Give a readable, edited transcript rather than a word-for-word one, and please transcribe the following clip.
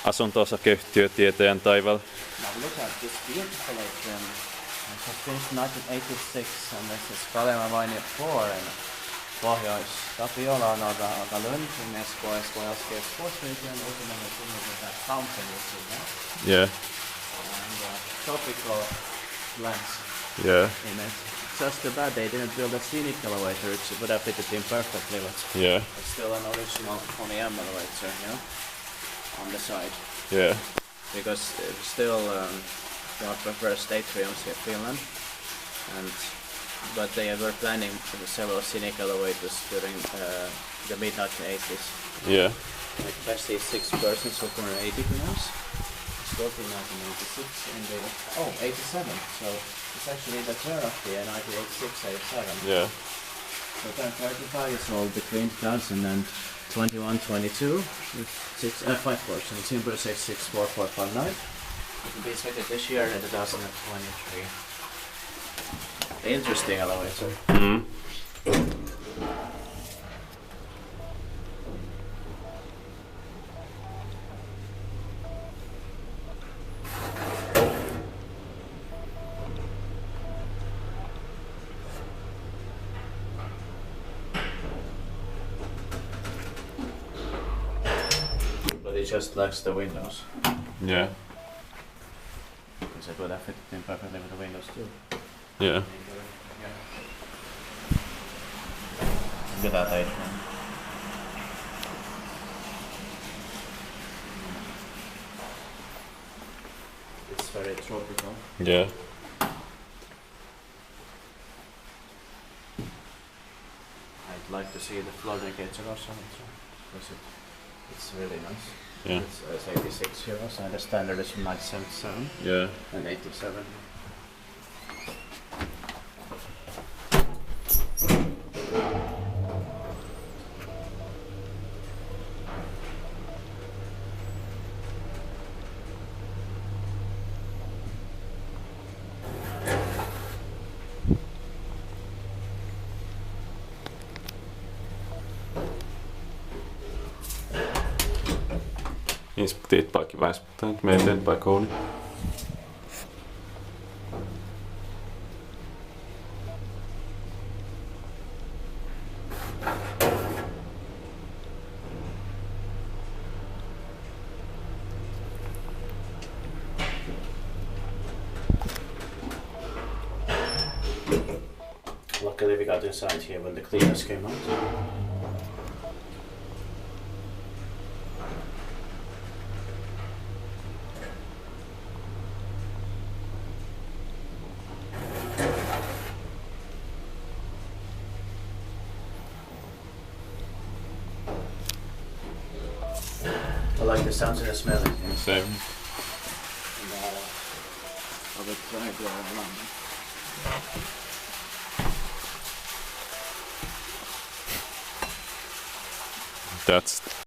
asunto-osakeyhtiö Tieteen taival. Now look at this beautiful atrium. It was finished in 1986 and this is Kalevanvainio 4 in Pohjois. Tapiola on aika lönty in Espoo. Espoo LSK Sports Region, ultimately finished with that fountain you see there. Yeah. And tropical plants Yeah. in it. It's just too bad they didn't build a scenic elevator, which would have fitted in perfectly, but Yeah. it's still an original Kone elevator, you know, on the side. Yeah. Because still God prefers atriums in Finland, but they were planning several scenic elevators during the mid-1980s. Yeah. Like especially 6 persons who were 80 knows. It's built in 1986 and 87. So it's actually the turn of the 1986-87. Yeah. So turned 35 years old between 2000 and 21-22 with 5 persons. Timber 664459. It will be expected this year in 2023. Interesting elevator. Mm. But it just lacks the windows. Yeah. Because it would have fitted in perfectly with the windows too. Yeah. Look at that atrium. It's very tropical. Yeah. I'd like to see the floating gates also because it's really nice. Yeah. It's 86 euros and the standard is from 1977 Yeah. and 87. Inspekteert parkeringsbestand maintained by Kone. Luckily we got inside here when the cleaners came out. I like the sounds and the smelling. Same. Of it trying around. That's